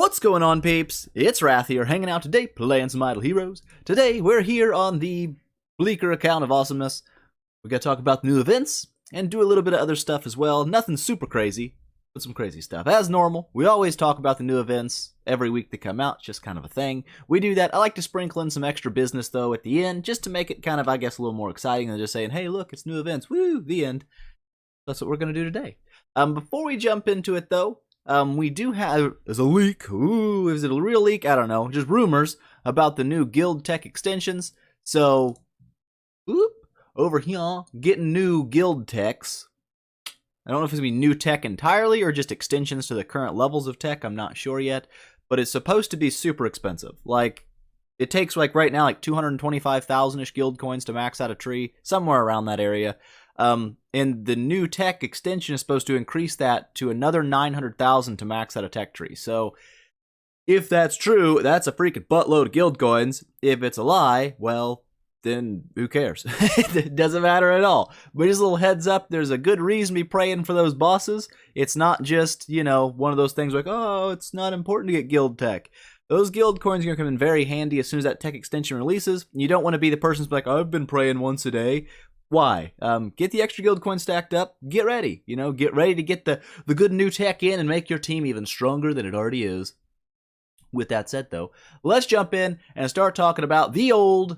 What's going on, peeps? It's Wrath here, hanging out today, playing some Idle Heroes. Today, we're here on the bleaker account of awesomeness. We gotta talk about the new events, and do a little bit of other stuff as well. Nothing super crazy, but some crazy stuff. As normal, we always talk about the new events every week that come out, it's just kind of a thing. We do that. I like to sprinkle in some extra business, though, at the end, just to make it kind of, I guess, a little more exciting than just saying, hey, look, it's new events, woo, the end. That's what we're gonna do today. Before we jump into it, though, we do have, there's a leak, ooh, is it a real leak? I don't know, just rumors about the new guild tech extensions. So, whoop, over here, getting new guild techs. I don't know if it's going to be new tech entirely or just extensions to the current levels of tech, I'm not sure yet. But it's supposed to be super expensive. Like, it takes, like, right now, like 225,000-ish guild coins to max out a tree, somewhere around that area. And the new tech extension is supposed to increase that to another 900,000 to max out a tech tree. So, if that's true, that's a freaking buttload of guild coins. If it's a lie, well, then who cares? It doesn't matter at all. But just a little heads up, there's a good reason to be praying for those bosses. It's not just, you know, one of those things like, oh, it's not important to get guild tech. Those guild coins are going to come in very handy as soon as that tech extension releases. You don't want to be the person who's like, oh, I've been praying once a day. Why? Get the extra guild coins stacked up. Get ready. You know, get ready to get the good new tech in and make your team even stronger than it already is. With that said, though, let's jump in and start talking about the old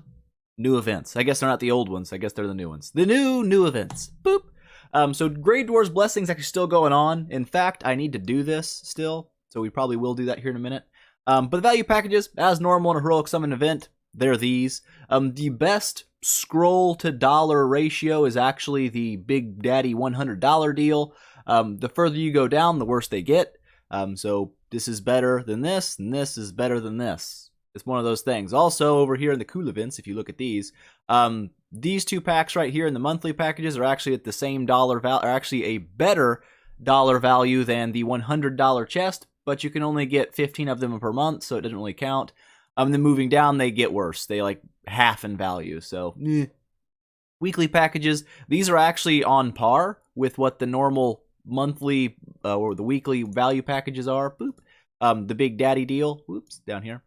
new events. I guess they're not the old ones. I guess they're the new ones. The new events. Boop. So Grey Dwarf's Blessing's actually still going on. In fact, I need to do this still, so we probably will do that here in a minute. But the value packages, as normal in a Heroic Summon event, they're these. The best scroll to dollar ratio is actually the Big Daddy $100 deal. The further you go down, the worse they get. So this is better than this, and this is better than this. It's one of those things. Also, over here in the cool events, if you look at these two packs right here in the monthly packages are actually at the same dollar value, are actually a better dollar value than the $100 chest, but you can only get 15 of them per month, so it doesn't really count. Then moving down, they get worse. They like half in value, so weekly packages, these are actually on par with what the normal monthly or the weekly value packages are. Boop. The Big Daddy deal, whoops, down here.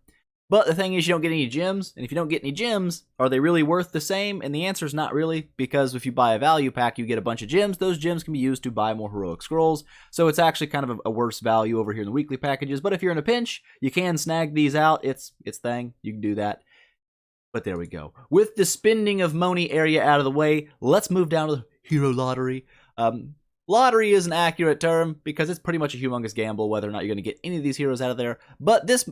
But the thing is, you don't get any gems, and if you don't get any gems, are they really worth the same? And the answer is not really, because if you buy a value pack, you get a bunch of gems. Those gems can be used to buy more heroic scrolls, so it's actually kind of a worse value over here in the weekly packages. But if you're in a pinch, you can snag these out. It's thing. You can do that. But there we go. With the spending of money area out of the way, let's move down to the hero lottery. Lottery is an accurate term because it's pretty much a humongous gamble whether or not you're going to get any of these heroes out of there. But this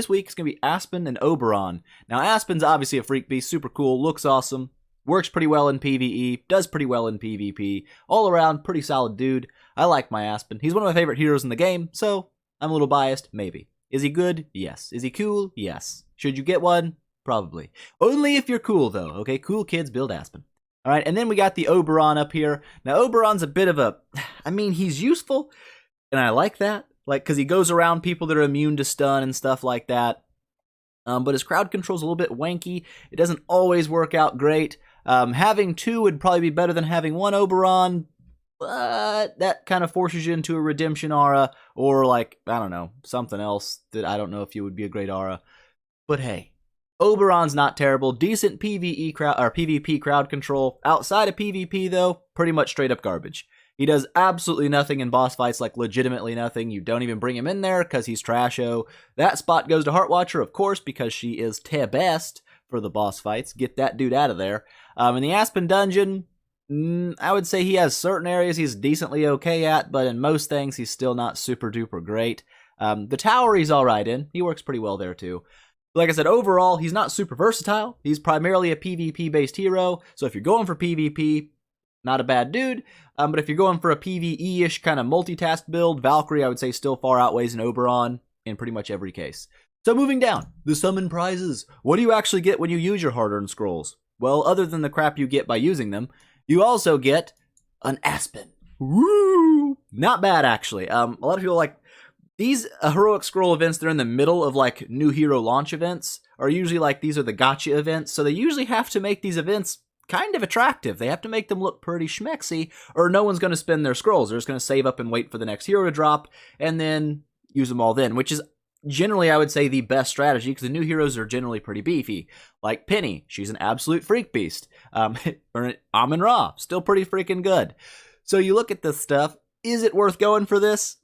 week it's going to be Aspen and Oberon. Now Aspen's obviously a freak beast, super cool, looks awesome, works pretty well in PvE, does pretty well in PvP. All around, pretty solid dude. I like my Aspen. He's one of my favorite heroes in the game, so I'm a little biased, maybe. Is he good? Yes. Is he cool? Yes. Should you get one? Probably. Only if you're cool, though, okay? Cool kids build Aspen. All right, and then we got the Oberon up here. Now, Oberon's a bit of a, I mean, he's useful, and I like that, like, because he goes around people that are immune to stun and stuff like that. But his crowd control's a little bit wanky. It doesn't always work out great. Having two would probably be better than having one Oberon, but that kind of forces you into a redemption aura, or like, I don't know, something else that I don't know if you would be a great aura. But hey. Oberon's not terrible, decent PvE crowd or PvP crowd control. Outside of PvP though, pretty much straight up garbage. He does absolutely nothing in boss fights, like legitimately nothing. You don't even bring him in there because he's trasho. That spot goes to Heartwatcher, of course, because she is the best for the boss fights. Get that dude out of there. In the Aspen dungeon, I would say he has certain areas he's decently okay at, but in most things he's still not super duper great. The tower he's alright in. He works pretty well there too. Like I said, overall, he's not super versatile. He's primarily a PvP-based hero, so if you're going for PvP, not a bad dude. But if you're going for a PvE-ish kind of multitask build, Valkyrie, I would say, still far outweighs an Oberon in pretty much every case. So moving down, the summon prizes. What do you actually get when you use your hard-earned scrolls? Well, other than the crap you get by using them, you also get an Aspen. Woo! Not bad, actually. A lot of people like... These heroic scroll events, they're in the middle of like new hero launch events, are usually like these are the gotcha events, so they usually have to make these events kind of attractive. They have to make them look pretty schmexy, or no one's going to spend their scrolls. They're just going to save up and wait for the next hero to drop, and then use them all then, which is generally, I would say, the best strategy, because the new heroes are generally pretty beefy. Like Penny, she's an absolute freak beast. Or Amun-Ra, still pretty freaking good. So you look at this stuff, is it worth going for this?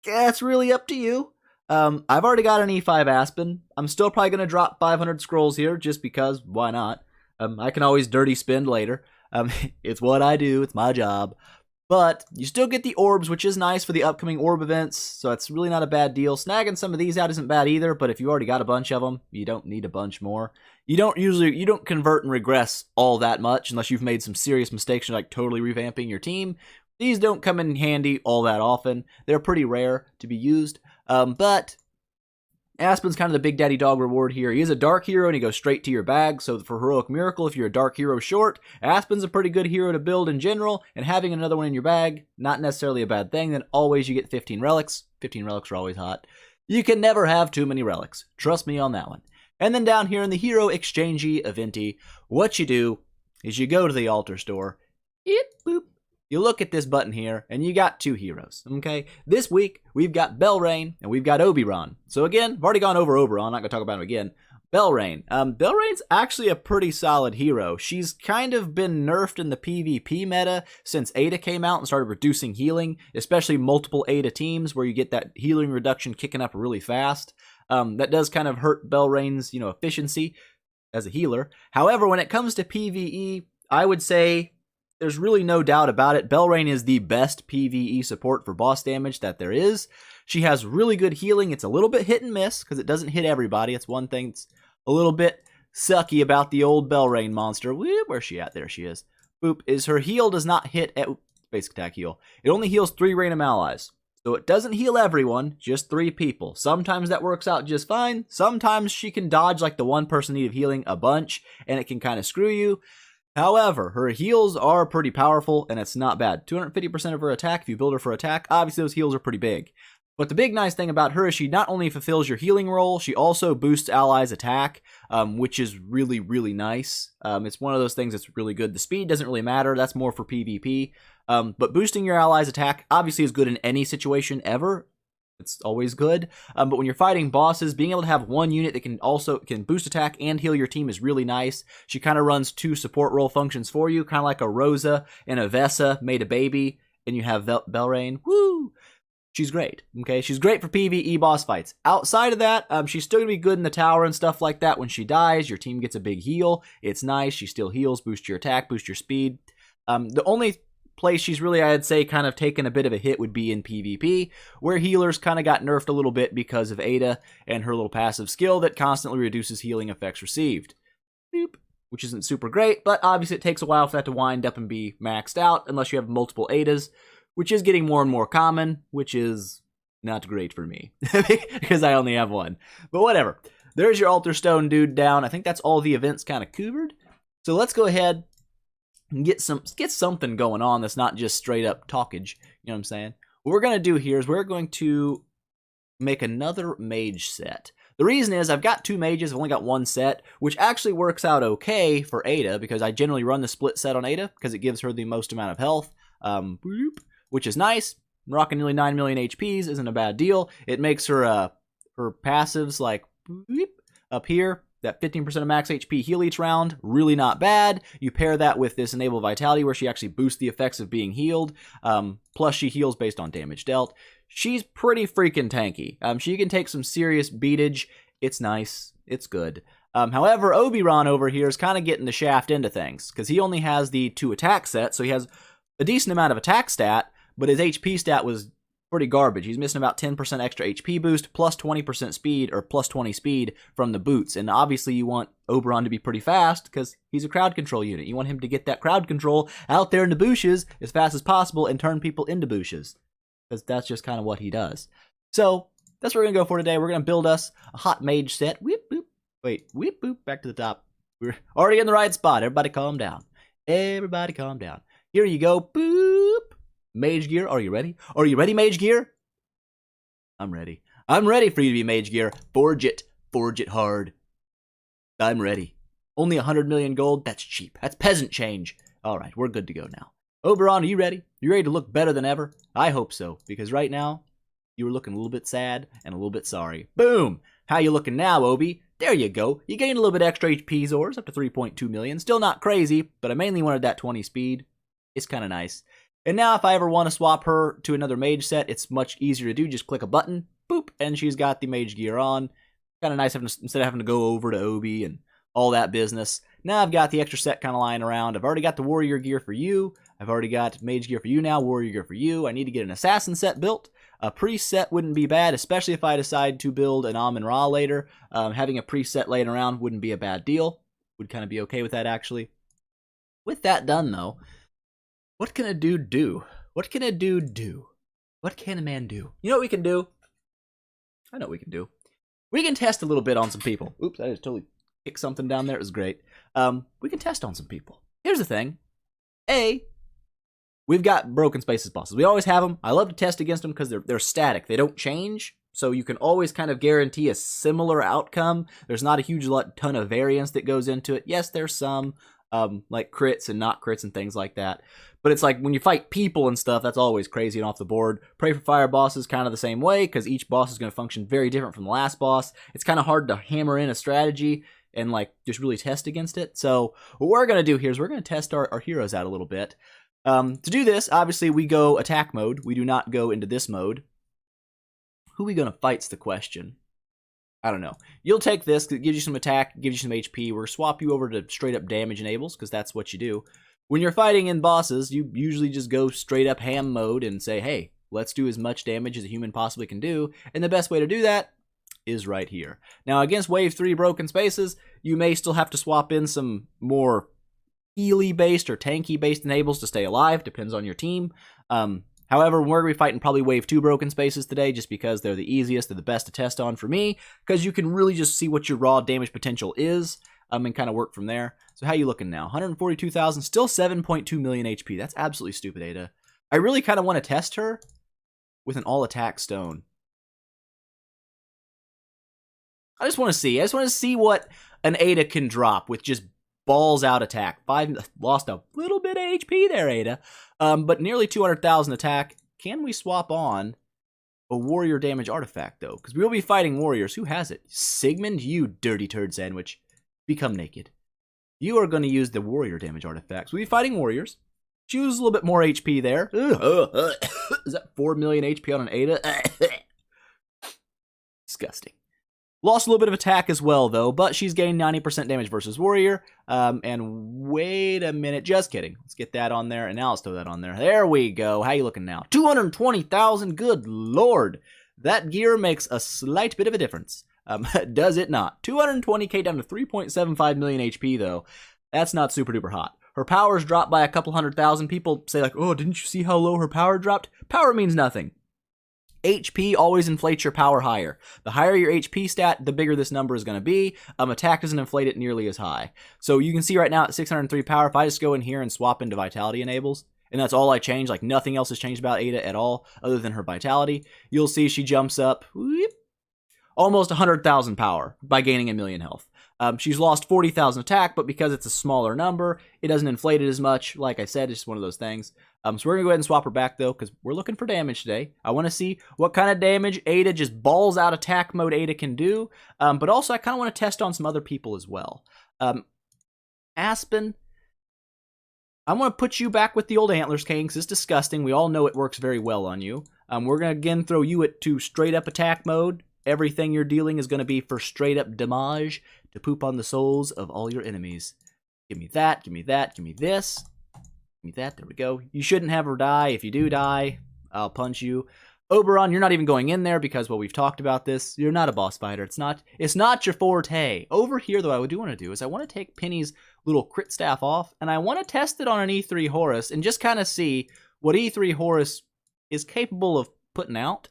Yeah, it's really up to you. I've already got an E5 Aspen. I'm still probably going to drop 500 scrolls here, just because, why not? I can always dirty spend later. It's what I do, it's my job. But you still get the orbs, which is nice for the upcoming orb events, so it's really not a bad deal. Snagging some of these out isn't bad either, but if you already got a bunch of them, you don't need a bunch more. You don't convert and regress all that much unless you've made some serious mistakes, like totally revamping your team. These don't come in handy all that often. They're pretty rare to be used, but Aspen's kind of the big daddy dog reward here. He is a dark hero and he goes straight to your bag, so for Heroic Miracle, if you're a dark hero short, Aspen's a pretty good hero to build in general, and having another one in your bag, not necessarily a bad thing. Then always you get 15 relics. 15 relics are always hot. You can never have too many relics. Trust me on that one. And then down here in the Hero Exchangey Eventy, what you do is you go to the altar store, boop, you look at this button here, and you got two heroes, okay? This week, we've got Belrain, and we've got Oberon. So again, I've already gone over Oberon, I'm not going to talk about him again. Belrain. Belrain's actually a pretty solid hero. She's kind of been nerfed in the PvP meta since Aida came out and started reducing healing, especially multiple Aida teams where you get that healing reduction kicking up really fast. That does kind of hurt Belrain's, efficiency as a healer. However, when it comes to PvE, I would say there's really no doubt about it. Belrain is the best PvE support for boss damage that there is. She has really good healing. It's a little bit hit and miss because it doesn't hit everybody. It's one thing that's a little bit sucky about the old Belrain monster. Where's she at? There she is. Boop. Is her heal does not hit at basic attack heal. It only heals 3 random allies. So it doesn't heal everyone, just 3 people. Sometimes that works out just fine. Sometimes she can dodge like the one person need of healing a bunch, and it can kind of screw you. However, her heals are pretty powerful, and it's not bad. 250% of her attack if you build her for attack. Obviously, those heals are pretty big. But the big nice thing about her is she not only fulfills your healing role, she also boosts allies' attack, which is really, really nice. It's one of those things that's really good. The speed doesn't really matter. That's more for PvP. But boosting your allies' attack obviously is good in any situation ever. It's always good. But when you're fighting bosses, being able to have one unit that can boost attack and heal your team is really nice. She kind of runs 2 support role functions for you, kind of like a Rosa and a Vesa made a baby, and you have Belrain. Woo! She's great. Okay, she's great for PvE boss fights. Outside of that, she's still gonna be good in the tower and stuff like that. When she dies, your team gets a big heal. It's nice. She still heals, boosts your attack, boosts your speed. The only place she's really, I'd say, kind of taken a bit of a hit would be in PvP, where healers kind of got nerfed a little bit because of Aida and her little passive skill that constantly reduces healing effects received. Boop. Which isn't super great, but obviously it takes a while for that to wind up and be maxed out unless you have multiple Aidas, which is getting more and more common, which is not great for me because I only have one. But whatever. There's your altar stone dude down. I think that's all the events kind of covered. So let's go ahead and get something going on that's not just straight up talkage. You know what I'm saying? What we're going to do here is we're going to make another mage set. The reason is I've got 2 mages, I've only got 1 set, which actually works out okay for Aida because I generally run the split set on Aida because it gives her the most amount of health, which is nice. Rocking nearly 9 million HPs isn't a bad deal. It makes her passives like up here, that 15% of max HP heal each round, really not bad. You pair that with this Enable Vitality where she actually boosts the effects of being healed, plus she heals based on damage dealt. She's pretty freaking tanky. She can take some serious beatage. It's nice. It's good. However, Oberon over here is kind of getting the shaft into things because he only has the 2 attack sets, so he has a decent amount of attack stat, but his HP stat was pretty garbage. He's missing about 10% extra HP boost, plus 20% speed, or plus 20 speed from the boots. And obviously you want Oberon to be pretty fast because he's a crowd control unit. You want him to get that crowd control out there in the bushes as fast as possible and turn people into bushes. Because that's just kind of what he does. So that's what we're going to go for today. We're going to build us a hot mage set. Whip, boop. Wait, whip, boop. Back to the top. We're already in the right spot. Everybody calm down. Everybody calm down. Here you go. Boop. Mage gear, are you ready? Are you ready, mage gear? I'm ready. I'm ready for you to be mage gear. Forge it. Forge it hard. I'm ready. Only 100 million gold? That's cheap. That's peasant change. All right, we're good to go now. Oberon, are you ready? You ready to look better than ever? I hope so, because right now, You were looking a little bit sad and a little bit sorry. Boom! How you looking now, Obi? There you go. You gained a little bit extra HP Zors, up to 3.2 million. Still not crazy, but I mainly wanted that 20 speed. It's kind of nice. And now if I ever want to swap her to another mage set, it's much easier to do. Just click a button, boop, and she's got the mage gear on. Kind of nice instead of having to go over to Obi and all that business. Now I've got the extra set kind of lying around. I've already got the warrior gear for you. I've already got mage gear for you now, warrior gear for you. I need to get an assassin set built. A priest set wouldn't be bad, especially if I decide to build an Amun-Ra later. Having a priest set laying around wouldn't be a bad deal. Would kind of be okay with that, actually. With that done, though, what can a dude do? What can a dude do? What can a man do? You know what we can do? I know what we can do. We can test a little bit on some people. Oops, I just totally kicked something down there. It was great. We can test on some people. Here's the thing. We've got broken spaces bosses. We always have them. I love to test against them because they're static. They don't change. So you can always kind of guarantee a similar outcome. There's not a huge ton of variance that goes into it. Yes, there's some like crits and not crits and things like that. But it's like when you fight people and stuff, that's always crazy and off the board. Pray for Fire boss is kind of the same way because each boss is going to function very different from the last boss. It's kind of hard to hammer in a strategy and like just really test against it. So what we're going to do here is we're going to test our heroes out a little bit. To do this, obviously we go attack mode. We do not go into this mode. Who are we going to fight's the question. I don't know. You'll take this because it gives you some attack, gives you some HP. We'll swap you over to straight up damage enables because that's what you do. When you're fighting in bosses, you usually just go straight up ham mode and say, hey, let's do as much damage as a human possibly can do. And the best way to do that is right here. Now against wave 3 broken spaces, you may still have to swap in some more healy-based or tanky-based enables to stay alive. Depends on your team. However, we're going to be fighting probably wave 2 broken spaces today just because they're the easiest, they're the best to test on for me, because you can really just see what your raw damage potential is and kind of work from there. So how you looking now? 142,000, still 7.2 million HP. That's absolutely stupid, Ada. I really kind of want to test her with an all-attack stone. I just want to see what an Ada can drop with just balls out attack. Lost a little bit of HP there, Ada. But nearly 200,000 attack. Can we swap on a warrior damage artifact, though? Because we will be fighting warriors. Who has it? Sigmund, you dirty turd sandwich. Become naked. You are going to use the warrior damage artifacts. We'll be fighting warriors. Choose a little bit more HP there. Is that 4 million HP on an Ada? Disgusting. Lost a little bit of attack as well, though, but she's gained 90% damage versus warrior. And wait a minute, just kidding. Let's get that on there, and now let's throw that on there. There we go. How you looking now? 220,000, good lord. That gear makes a slight bit of a difference. Does it not? 220k down to 3.75 million HP, though. That's not super duper hot. Her power's dropped by a couple 100,000. People say like, oh, didn't you see how low her power dropped? Power means nothing. HP always inflates your power higher. The higher your HP stat, the bigger this number is going to be. Attack doesn't inflate it nearly as high. So you can see right now at 603 power, if I just go in here and swap into Vitality enables, and that's all I change, like nothing else has changed about Ada at all other than her Vitality, you'll see she jumps up almost 100,000 power by gaining a million health. She's lost 40,000 attack, but because it's a smaller number, it doesn't inflate it as much. Like I said, it's just one of those things. So we're going to go ahead and swap her back, though, because we're looking for damage today. I want to see what kind of damage Ada, just balls out attack mode Ada can do. But also, I kind of want to test on some other people as well. Aspen, I want to put you back with the old Antlers King, because it's disgusting. We all know it works very well on you. We're going to, again, throw you to straight-up attack mode. Everything you're dealing is going to be for straight-up damage to poop on the souls of all your enemies. Give me that, give me that, give me this. Give me that, there we go. You shouldn't have her die. If you do die, I'll punch you. Oberon, you're not even going in there because, well, we've talked about this. You're not a boss fighter. It's not your forte. Over here, though, what I do want to do is I want to take Penny's little crit staff off, and I want to test it on an E3 Horus and just kind of see what E3 Horus is capable of putting out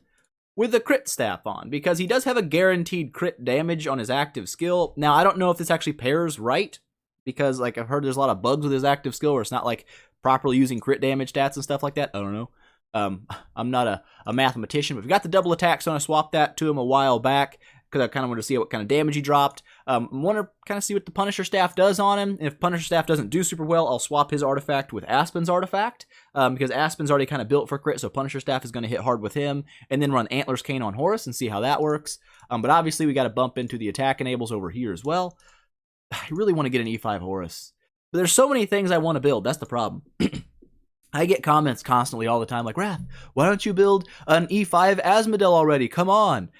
with the crit staff on, because he does have a guaranteed crit damage on his active skill. Now, I don't know if this actually pairs right, because like I've heard there's a lot of bugs with his active skill where it's not like properly using crit damage stats and stuff like that. I don't know. I'm not a mathematician, but we've got the double attack, so I'm going to swap that to him a while back because I kind of wanted to see what kind of damage he dropped. Want to kind of see what the Punisher staff does on him. If Punisher staff doesn't do super well, I'll swap his artifact with Aspen's artifact, because Aspen's already kind of built for crit, so Punisher staff is going to hit hard with him, and then run Antler's Cane on Horus and see how that works. But obviously we got to bump into the attack enables over here as well. I really want to get an E5 Horus, but there's so many things I want to build. That's the problem. I get comments constantly all the time like, Wrath, why don't you build an E5 Asmodel already? Come on.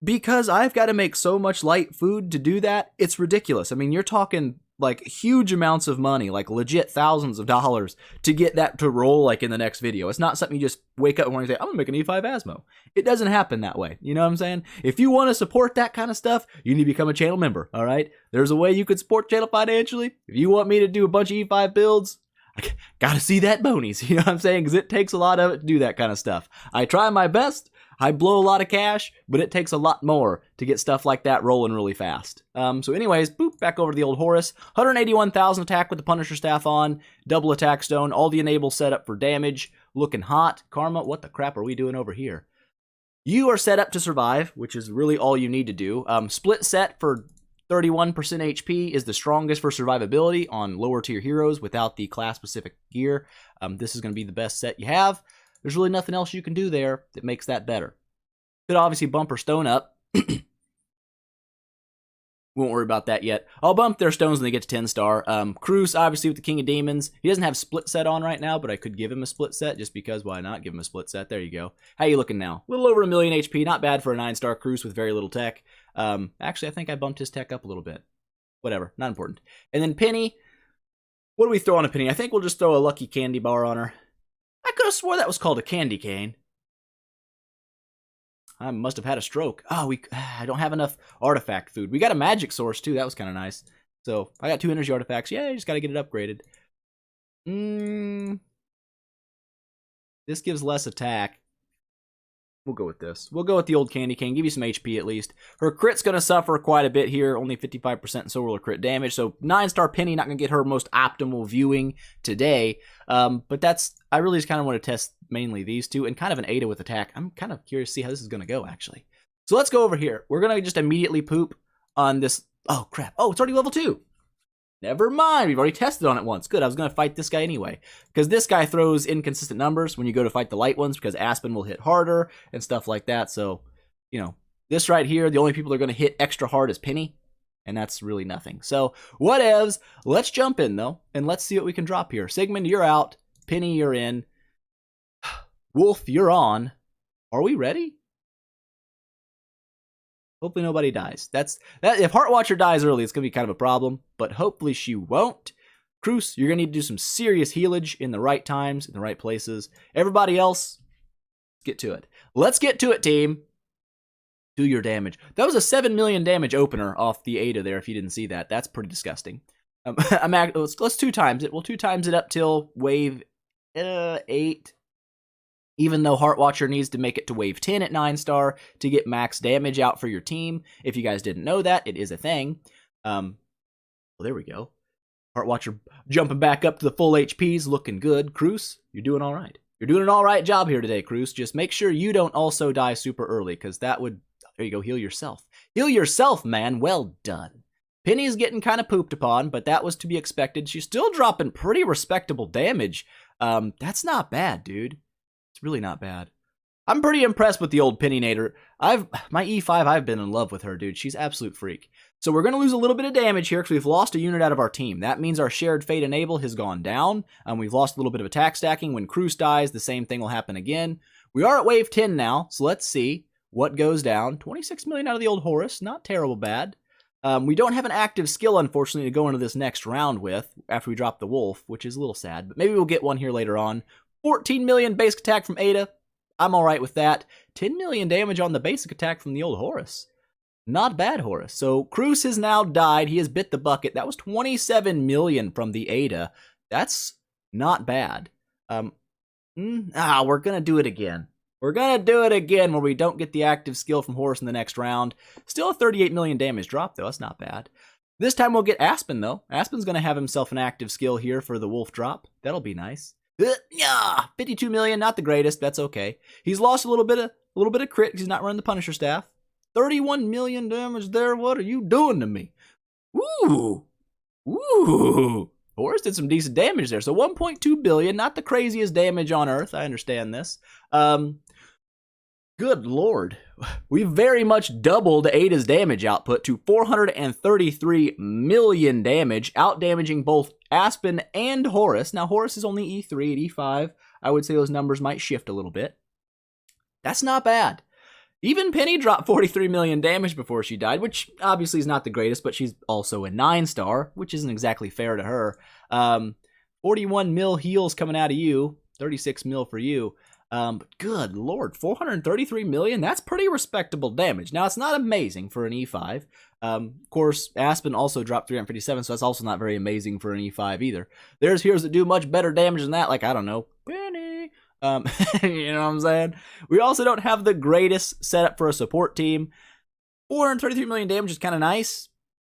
Because I've got to make so much light food to do that, it's ridiculous. I mean, you're talking like huge amounts of money, like legit thousands of dollars to get that to roll like in the next video. It's not something you just wake up and say, I'm going to make an E5 Asmo. It doesn't happen that way. You know what I'm saying? If you want to support that kind of stuff, you need to become a channel member, all right? There's a way you could support channel financially. If you want me to do a bunch of E5 builds, I gotta see that bonies, you know what I'm saying? Because it takes a lot of it to do that kind of stuff. I try my best, I blow a lot of cash, but it takes a lot more to get stuff like that rolling really fast. So anyways, boop, back over to the old Horus. 181,000 attack with the Punisher staff on, double attack stone, all the enables set up for damage, looking hot. Karma, what the crap are we doing over here? You are set up to survive, which is really all you need to do. Split set for 31% HP is the strongest for survivability on lower tier heroes without the class specific gear. This is going to be the best set you have. There's really nothing else you can do there that makes that better. Could obviously bump her stone up. Won't worry about that yet. I'll bump their stones when they get to 10 star. Cruz, obviously with the King of Demons. He doesn't have split set on right now, but I could give him a split set just because why not give him a split set? There you go. How you looking now? A little over 1 million HP. Not bad for a 9-star Cruz with very little tech. Actually, I think I bumped his tech up a little bit. Whatever, not important. And then Penny. What do we throw on a Penny? I think we'll just throw a lucky candy bar on her. I could have swore that was called a candy cane. I must have had a stroke. Oh, I don't have enough artifact food. We got a magic source too. That was kind of nice. So I got 2 energy artifacts. Yeah, I just got to get it upgraded. This gives less attack. We'll go with this. We'll go with the old candy cane. Give you some HP at least. Her crit's going to suffer quite a bit here. Only 55%, and so will her crit damage. So 9-star Penny, not going to get her most optimal viewing today. But that's, I really just kind of want to test mainly these two and kind of an Aida with attack. I'm kind of curious to see how this is going to go, actually. So let's go over here. We're going to just immediately poop on this. Oh, crap. Oh, it's already level 2. Never mind, we've already tested on it once. Good, I was going to fight this guy anyway. Because this guy throws inconsistent numbers when you go to fight the light ones because Aspen will hit harder and stuff like that. So, you know, this right here, the only people that are going to hit extra hard is Penny. And that's really nothing. So, whatevs. Let's jump in, though, and let's see what we can drop here. Sigmund, you're out. Penny, you're in. Wolf, you're on. Are we ready? Hopefully nobody dies. That. If Heartwatcher dies early, it's going to be kind of a problem, but hopefully she won't. Cruz, you're going to need to do some serious healage in the right times, in the right places. Everybody else, let's get to it. Let's get to it, team. Do your damage. That was a 7 million damage opener off the Aida there, if you didn't see that. That's pretty disgusting. Let's 2 times it. We'll 2 times it up till wave 8. Even though Heartwatcher needs to make it to wave 10 at 9-star to get max damage out for your team. If you guys didn't know that, it is a thing. Well, there we go. Heartwatcher jumping back up to the full HPs, looking good. Cruz, you're doing all right. You're doing an all right job here today, Cruz. Just make sure you don't also die super early, because that would... There you go, heal yourself. Heal yourself, man. Well done. Penny's getting kind of pooped upon, but that was to be expected. She's still dropping pretty respectable damage. That's not bad, dude. It's really not bad. I'm pretty impressed with the old Pennynator. My E5, I've been in love with her, dude. She's absolute freak. So we're going to lose a little bit of damage here because we've lost a unit out of our team. That means our shared fate enable has gone down. We've lost a little bit of attack stacking. When Cruz dies, the same thing will happen again. We are at wave 10 now, so let's see what goes down. 26 million out of the old Horus. Not terrible bad. We don't have an active skill, unfortunately, to go into this next round with after we drop the Wolf, which is a little sad. But maybe we'll get one here later on. 14 million basic attack from Aida. I'm all right with that. 10 million damage on the basic attack from the old Horus. Not bad, Horus. So Cruz has now died. He has bit the bucket. That was 27 million from the Aida. That's not bad. We're going to do it again. We're going to do it again where we don't get the active skill from Horus in the next round. Still a 38 million damage drop, though. That's not bad. This time we'll get Aspen, though. Aspen's going to have himself an active skill here for the Wolf drop. That'll be nice. 52 million, not the greatest. That's okay. He's lost a little bit of crit because he's not running the Punisher staff. 31 million damage there. What are you doing to me? Ooh. Ooh. Horus did some decent damage there. So 1.2 billion, not the craziest damage on Earth. I understand this. Good lord. We very much doubled Aida's damage output to 433 million damage, out-damaging both Aspen and Horus. Now, Horus is only E3 at E5. I would say those numbers might shift a little bit. That's not bad. Even Penny dropped 43 million damage before she died, which obviously is not the greatest, but she's also a 9-star, which isn't exactly fair to her. 41 mil heals coming out of you, 36 mil for you. But good lord, 433 million? That's pretty respectable damage. Now, it's not amazing for an E5. Of course, Aspen also dropped 357, so that's also not very amazing for an E5 either. There's heroes that do much better damage than that, like, I don't know, Penny. You know what I'm saying? We also don't have the greatest setup for a support team. 433 million damage is kind of nice,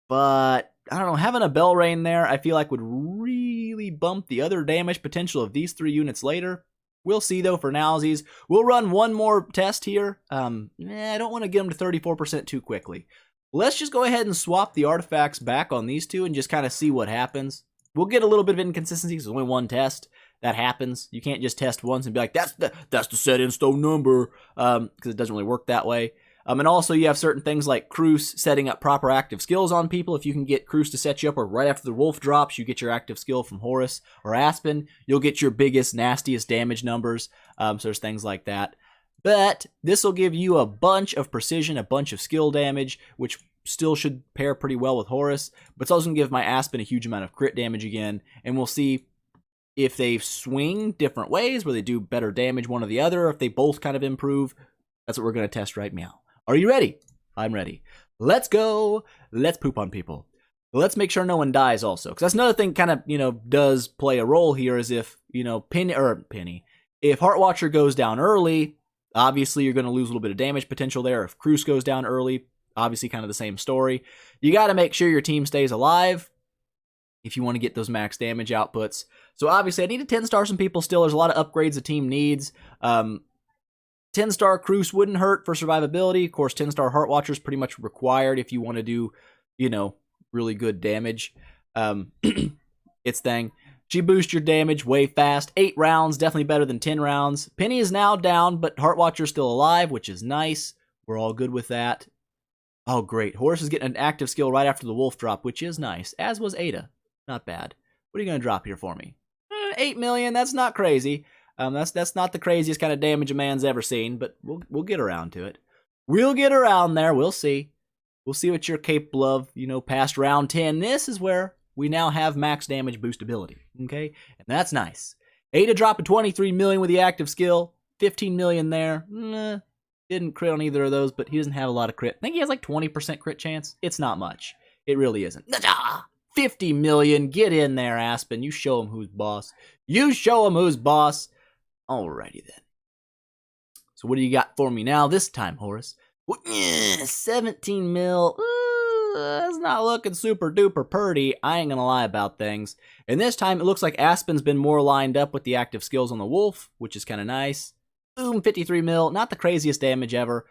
but I don't know, having a Belrain there, I feel like would really bump the other damage potential of these 3 units later. We'll see, though, for nowsies. We'll run one more test here. I don't want to get them to 34% too quickly. Let's just go ahead and swap the artifacts back on these two and just kind of see what happens. We'll get a little bit of inconsistency because there's only one test. That happens. You can't just test once and be like, that's the set in stone number, because it doesn't really work that way. And also you have certain things like Cruz setting up proper active skills on people. If you can get Cruz to set you up, or right after the wolf drops, you get your active skill from Horus or Aspen, you'll get your biggest, nastiest damage numbers. So there's things like that. But this will give you a bunch of precision, a bunch of skill damage, which still should pair pretty well with Horus. But it's also going to give my Aspen a huge amount of crit damage again. And we'll see if they swing different ways, where they do better damage one or the other, or if they both kind of improve. That's what we're going to test right now. Are you ready? I'm ready. Let's go. Let's poop on people. Let's make sure no one dies also, because that's another thing kind of, does play a role here, is if, Penny. If Heartwatcher goes down early, obviously you're going to lose a little bit of damage potential there. If Cruz goes down early, obviously kind of the same story. You got to make sure your team stays alive if you want to get those max damage outputs. So obviously I need to 10-star some people still. There's a lot of upgrades the team needs. 10-star Cruz wouldn't hurt for survivability. Of course, 10-star Heartwatcher is pretty much required if you want to do, really good damage. Its thing. She boosts your damage way fast. 8 rounds, definitely better than 10 rounds. Penny is now down, but Heartwatcher's still alive, which is nice. We're all good with that. Oh, great. Horus is getting an active skill right after the wolf drop, which is nice, as was Aida. Not bad. What are you going to drop here for me? 8 million, that's not crazy. That's not the craziest kind of damage a man's ever seen, but we'll get around to it. We'll get around there. We'll see. We'll see what you're capable of, past round 10. This is where we now have max damage boostability, okay? And that's nice. Aida dropping 23 million with the active skill. 15 million there. Didn't crit on either of those, but he doesn't have a lot of crit. I think he has like 20% crit chance. It's not much. It really isn't. 50 million. Get in there, Aspen. You show him who's boss. You show him who's boss. Alrighty then. So what do you got for me now this time, Horus? 17 mil. That's not looking super duper purty. I ain't gonna lie about things. And this time it looks like Aspen's been more lined up with the active skills on the wolf, which is kind of nice. Boom, 53 mil. Not the craziest damage ever.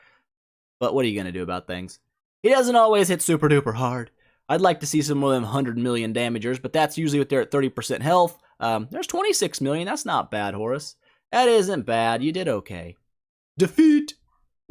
But what are you gonna do about things? He doesn't always hit super duper hard. I'd like to see some of them 100 million damagers, but that's usually what they're at 30% health. There's 26 million. That's not bad, Horus. That isn't bad. You did okay. Defeat.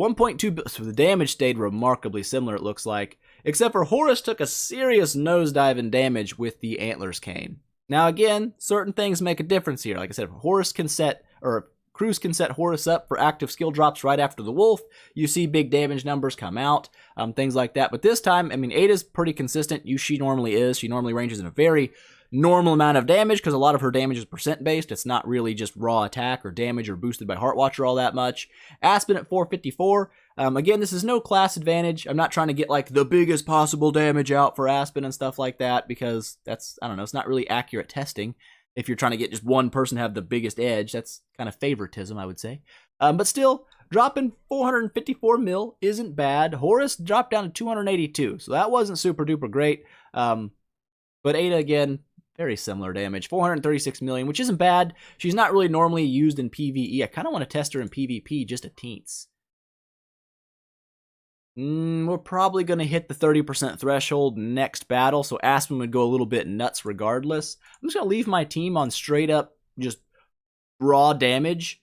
1.2. So the damage stayed remarkably similar, it looks like. Except for Horus took a serious nosedive in damage with the Antlers Cane. Now again, certain things make a difference here. Like I said, if Horus can set, or Cruz can set Horus up for active skill drops right after the wolf, you see big damage numbers come out, things like that. But this time, Aida's pretty consistent. She normally is. She normally ranges in a very normal amount of damage, because a lot of her damage is percent based. It's not really just raw attack or damage or boosted by Heartwatcher all that much. Aspen at 454. Again, this is no class advantage. I'm not trying to get like the biggest possible damage out for Aspen and stuff like that, because that's, I don't know, it's not really accurate testing. If you're trying to get just one person to have the biggest edge, that's kind of favoritism, I would say. But still, dropping 454 mil isn't bad. Horus dropped down to 282, so that wasn't super duper great. But Aida, again, very similar damage. 436 million, which isn't bad. She's not really normally used in PvE. I kind of want to test her in PvP just a teens. We're probably going to hit the 30% threshold next battle, so Aspen would go a little bit nuts regardless. I'm just going to leave my team on straight up just raw damage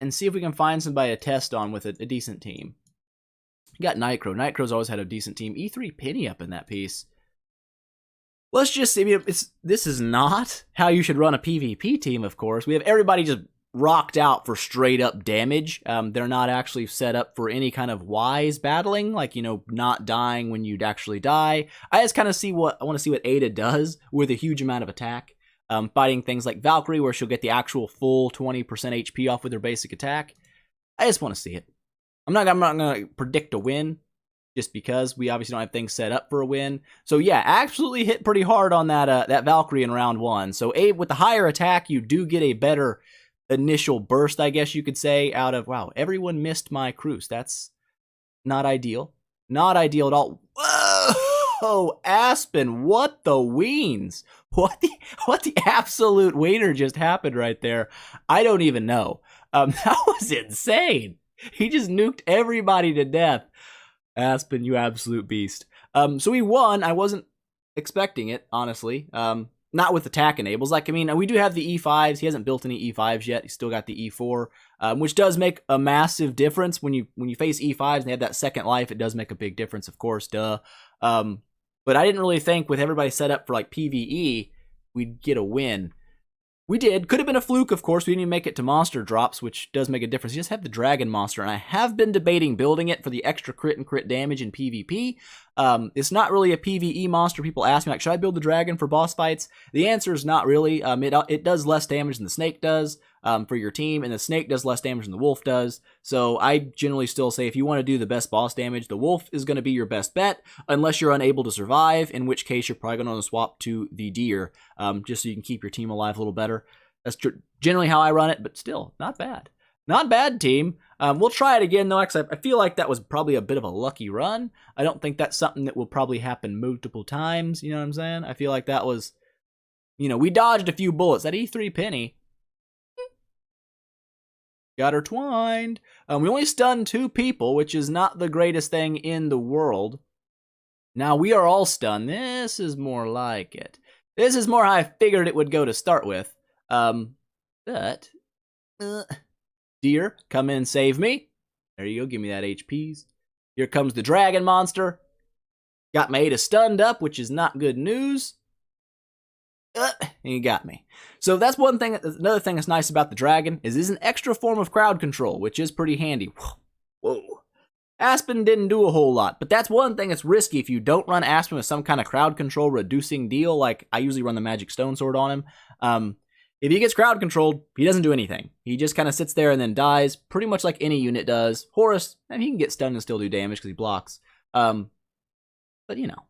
and see if we can find somebody to test on with a decent team. You got Nitro. Nitro's always had a decent team. E3 Penny up in that piece. Let's just see. I mean, this is not how you should run a PvP team, of course. We have everybody just rocked out for straight up damage. They're not actually set up for any kind of wise battling, like, you know, not dying when you'd actually die. I just kind of want to see what Aida does with a huge amount of attack. Fighting things like Valkyrie, where she'll get the actual full 20% HP off with her basic attack. I just want to see it. I'm not going to predict a win, just because we obviously don't have things set up for a win. So yeah, absolutely hit pretty hard on that Valkyrie in round 1. So with the higher attack, you do get a better initial burst, I guess you could say, out of, wow, everyone missed my Cruise. That's not ideal. Not ideal at all. Whoa, Aspen, what the weens? What the absolute wiener just happened right there? I don't even know. That was insane. He just nuked everybody to death. Aspen, you absolute beast. So he won. I wasn't expecting it, honestly. Not with attack enables. Like, I mean, we do have the E5s. He hasn't built any E5s yet. He's still got the E4, which does make a massive difference when you face E5s and they have that second life. It does make a big difference, of course, duh. But I didn't really think with everybody set up for like PvE, we'd get a win. We did. Could have been a fluke, of course. We didn't even make it to monster drops, which does make a difference. You just have the dragon monster, and I have been debating building it for the extra crit and crit damage in PvP. It's not really a PvE monster. People ask me, like, should I build the dragon for boss fights? The answer is not really. It does less damage than the snake does for your team, and the snake does less damage than the wolf does. So I generally still say if you want to do the best boss damage, the wolf is going to be your best bet, unless you're unable to survive, in which case you're probably going to swap to the deer, just so you can keep your team alive a little better. That's generally how I run it, but still, not bad. Not bad, team. We'll try it again, though, because I feel like that was probably a bit of a lucky run. I don't think that's something that will probably happen multiple times, you know what I'm saying? I feel like that was, you know, we dodged a few bullets. That E3 Penny got her twined. We only stunned 2 people, which is not the greatest thing in the world. Now, we are all stunned. This is more like it. This is more how I figured it would go to start with. But deer, come in, save me. There you go, give me that HPs. Here comes the dragon monster. Got my Aida stunned up, which is not good news. And he got me. So that's one thing. Another thing that's nice about the dragon is an extra form of crowd control, which is pretty handy. Whoa. Aspen didn't do a whole lot, but that's one thing that's risky if you don't run Aspen with some kind of crowd control reducing deal. Like, I usually run the magic stone sword on him. If he gets crowd controlled, he doesn't do anything. He just kind of sits there and then dies, pretty much like any unit does. Horus, and he can get stunned and still do damage because he blocks. But you know,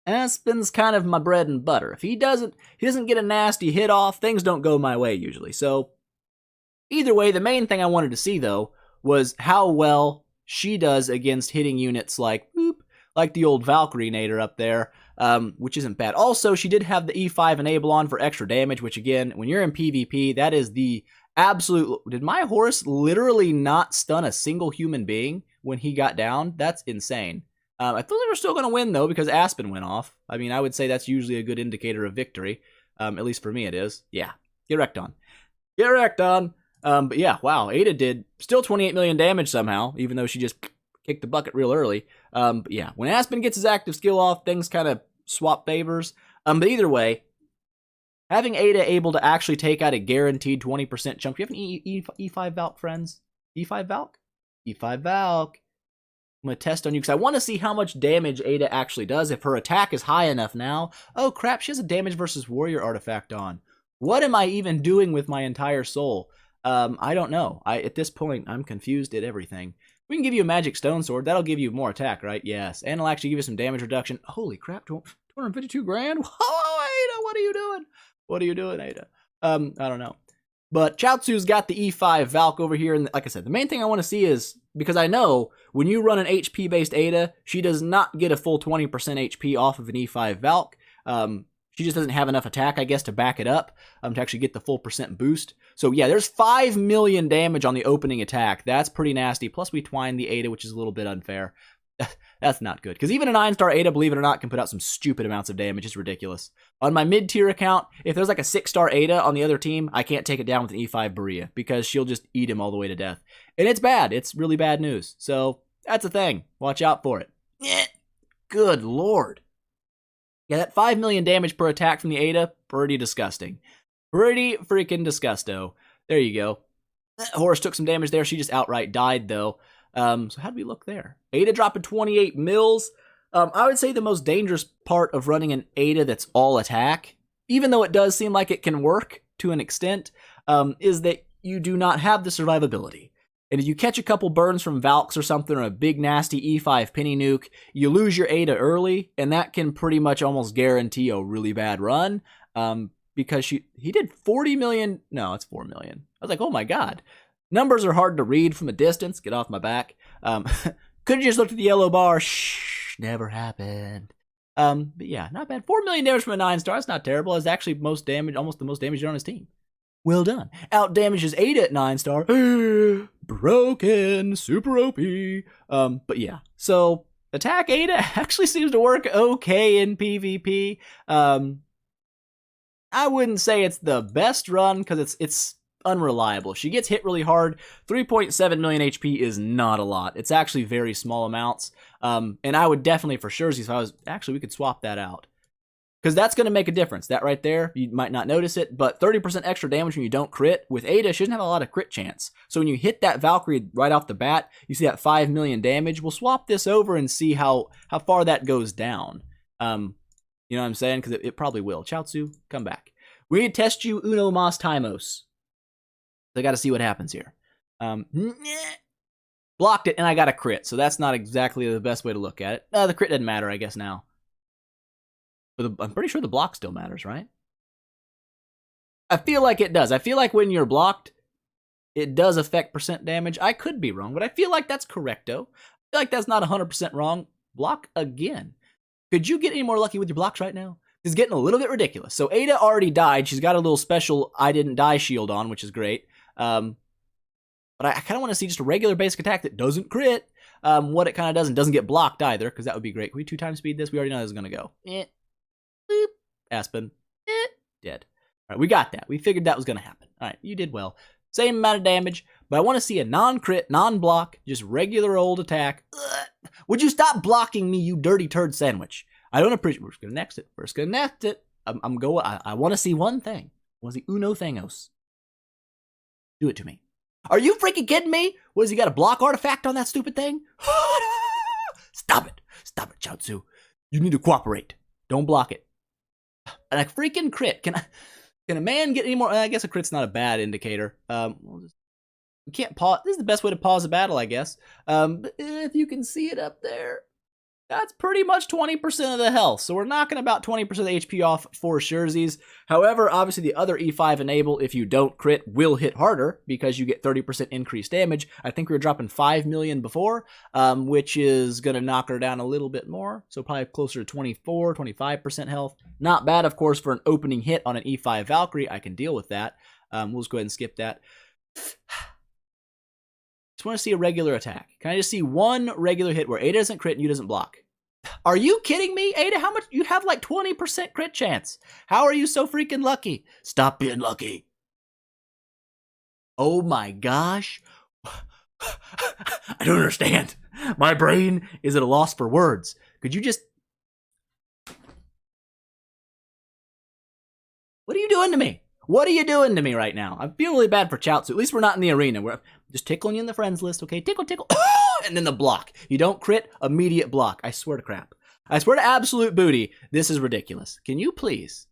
Aspen's kind of my bread and butter. If he doesn't get a nasty hit off, things don't go my way usually. So either way, the main thing I wanted to see though was how well she does against hitting units like the old Valkyrie nader up there. Which isn't bad. Also, she did have the E5 enable on for extra damage, which again, when you're in PvP, that is the absolute... Did my Horus literally not stun a single human being when he got down? That's insane. I thought they were still going to win, though, because Aspen went off. I mean, I would say that's usually a good indicator of victory. At least for me it is. Yeah, get wrecked on. Get wrecked on. But yeah, wow, Aida did still 28 million damage somehow, even though she just kicked the bucket real early. But yeah, when Aspen gets his active skill off, things kind of swap favors. But either way, having Aida able to actually take out a guaranteed 20% chunk. Do you have an E5 Valk, friends? E5 Valk? E5 Valk. I'm going to test on you because I want to see how much damage Aida actually does. If her attack is high enough now. Oh crap, she has a damage versus warrior artifact on. What am I even doing with my entire soul? I don't know. At this point, I'm confused at everything. We can give you a magic stone sword. That'll give you more attack, right? Yes. And it'll actually give you some damage reduction. Holy crap, 252 grand? Whoa, Aida, what are you doing? What are you doing, Aida? I don't know. But Chaozu's got the E5 Valk over here. And like I said, the main thing I want to see is, because I know when you run an HP-based Aida, she does not get a full 20% HP off of an E5 Valk. She just doesn't have enough attack, I guess, to back it up to actually get the full percent boost. So yeah, there's 5 million damage on the opening attack. That's pretty nasty. Plus we twined the Aida, which is a little bit unfair. That's not good. Because even a 9-star Aida, believe it or not, can put out some stupid amounts of damage. It's ridiculous. On my mid-tier account, if there's like a 6-star Aida on the other team, I can't take it down with an E5 Berea because she'll just eat him all the way to death. And it's bad. It's really bad news. So that's a thing. Watch out for it. Good lord. Yeah, that 5 million damage per attack from the Aida, pretty disgusting. Pretty freaking disgusto. There you go. Horus took some damage there. She just outright died, though. So how do we look there? Aida dropping 28 mils. I would say the most dangerous part of running an Aida that's all attack, even though it does seem like it can work to an extent, is that you do not have the survivability. And if you catch a couple burns from Valks or something, or a big nasty E5 penny nuke, you lose your Aida early, and that can pretty much almost guarantee a really bad run. Because he did 40 million. No, it's 4 million. I was like, oh my god. Numbers are hard to read from a distance. Get off my back. Could have just looked at the yellow bar. Shh, never happened. But yeah, not bad. 4 million damage from a 9-star. That's not terrible. It's actually most damage, almost the most damage on his team. Well done. Out damages Aida at 9-star. Broken. Super OP. But yeah. So attack Aida actually seems to work okay in PvP. I wouldn't say it's the best run because it's unreliable. She gets hit really hard. 3.7 million HP is not a lot. It's actually very small amounts. And I would definitely, for sure, if I was, actually, we could swap that out. Because that's going to make a difference. That right there, you might not notice it, but 30% extra damage when you don't crit. With Aida, she doesn't have a lot of crit chance. So when you hit that Valkyrie right off the bat, you see that 5 million damage. We'll swap this over and see how far that goes down. You know what I'm saying? Because it probably will. Chaozu, come back. We need to test you uno mas timos. I got to see what happens here. Blocked it, and I got a crit, so that's not exactly the best way to look at it. The crit doesn't matter, I guess, now. But I'm pretty sure the block still matters, right? I feel like it does. I feel like when you're blocked, it does affect percent damage. I could be wrong, but I feel like that's correcto. I feel like that's not 100% wrong. Block again. Could you get any more lucky with your blocks right now? It's getting a little bit ridiculous. So Aida already died. She's got a little special I didn't die shield on, which is great. But I kind of want to see just a regular basic attack that doesn't crit. What it kind of does and doesn't get blocked either, because that would be great. Can we 2-time speed this? We already know this is going to go. Boop. Aspen. Dead. All right, we got that. We figured that was going to happen. All right, you did well. Same amount of damage, but I want to see a non-crit, non-block, just regular old attack. Ugh. Would you stop blocking me, you dirty turd sandwich? I don't appreciate. We're just going to next it. We're just going to next it. I'm going. I want to see one thing. I want to see uno thingos. Do it to me. Are you freaking kidding me? What, has he got a block artifact on that stupid thing? Stop it. Stop it, Chaozu. You need to cooperate. Don't block it. And a freaking crit. Can a man get any more? I guess a crit's not a bad indicator. We can't pause. This is the best way to pause a battle, I guess. But if you can see it up there, that's pretty much 20% of the health. So we're knocking about 20% of the HP off for Scherzies. However, obviously the other E5 enable, if you don't crit, will hit harder because you get 30% increased damage. I think we were dropping 5 million before, which is going to knock her down a little bit more. So probably closer to 24, 25% health. Not bad, of course, for an opening hit on an E5 Valkyrie. I can deal with that. We'll just go ahead and skip that. Just want to see a regular attack. Can I just see one regular hit where Aida doesn't crit and you doesn't block? Are you kidding me, Aida? How much? You have like 20% crit chance. How are you so freaking lucky? Stop being lucky. Oh my gosh. I don't understand. My brain is at a loss for words. Could you just... What are you doing to me? What are you doing to me right now? I feel really bad for Chaozu. At least we're not in the arena. We're just tickling you in the friends list, okay? Tickle, tickle. And then the block. You don't crit, immediate block. I swear to crap. I swear to absolute booty. This is ridiculous. Can you please?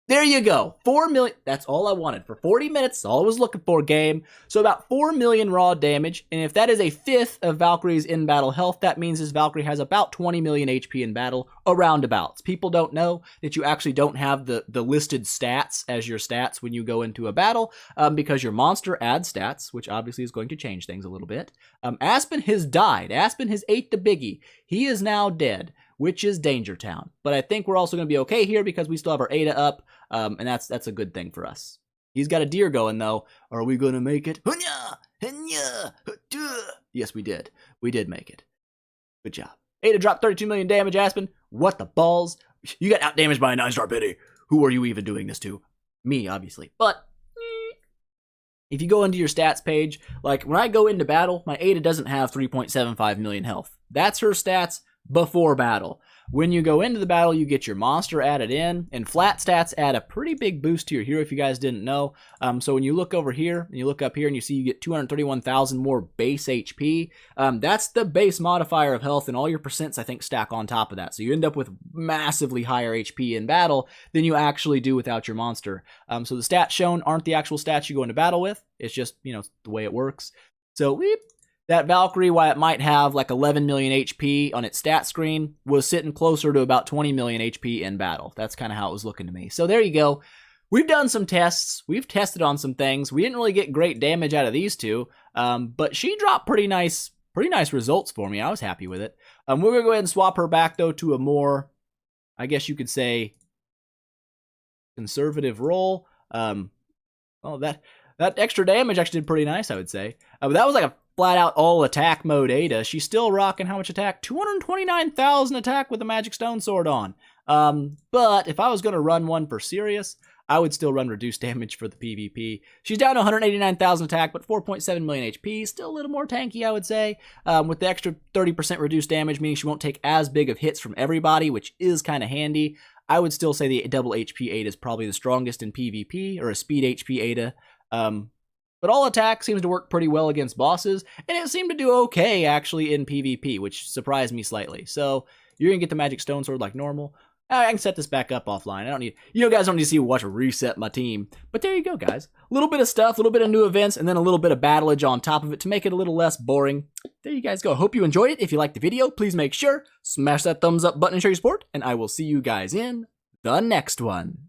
There you go. 4 million. That's all I wanted. For 40 minutes, all I was looking for, game. So about 4 million raw damage. And if that is a fifth of Valkyrie's in-battle health, that means this Valkyrie has about 20 million HP in battle, around abouts. People don't know that you actually don't have the listed stats as your stats when you go into a battle, because your monster adds stats, which obviously is going to change things a little bit. Aspen has died. Aspen has ate the biggie. He is now dead, which is Danger Town. But I think we're also going to be okay here because we still have our Aida up, and that's a good thing for us. He's got a deer going, though. Are we going to make it? Yes, we did. We did make it. Good job. Ada dropped 32 million damage, Aspen. What the balls? You got outdamaged by a 9-star pity. Who are you even doing this to? Me, obviously. But if you go into your stats page, like when I go into battle, my Ada doesn't have 3.75 million health. That's her stats before battle. When you go into the battle, you get your monster added in, and flat stats add a pretty big boost to your hero if you guys didn't know. So when you look over here, and you look up here, and you see you get 231,000 more base HP, that's the base modifier of health, and all your percents, I think, stack on top of that. So you end up with massively higher HP in battle than you actually do without your monster. So the stats shown aren't the actual stats you go into battle with. It's just, the way it works. So that Valkyrie, while it might have like 11 million HP on its stat screen, was sitting closer to about 20 million HP in battle. That's kind of how it was looking to me. So there you go. We've done some tests. We've tested on some things. We didn't really get great damage out of these two, but she dropped pretty nice results for me. I was happy with it. We're going to go ahead and swap her back, though, to a more, I guess you could say, conservative role. That extra damage actually did pretty nice, I would say. But that was like a flat-out all-attack mode Ada. She's still rocking how much attack? 229,000 attack with the Magic Stone Sword on. But if I was going to run one for serious, I would still run reduced damage for the PvP. She's down to 189,000 attack, but 4.7 million HP. Still a little more tanky, I would say. With the extra 30% reduced damage, meaning she won't take as big of hits from everybody, which is kind of handy. I would still say the double HP Ada is probably the strongest in PvP, or a speed HP Ada. But all attack seems to work pretty well against bosses, and it seemed to do okay, actually, in PvP, which surprised me slightly. So, you're going to get the Magic Stone Sword like normal. I can set this back up offline. I don't need, guys don't need to see watch reset my team. But there you go, guys. A little bit of stuff, a little bit of new events, and then a little bit of battlage on top of it to make it a little less boring. There you guys go. Hope you enjoyed it. If you liked the video, please make sure, smash that thumbs up button and show your support, and I will see you guys in the next one.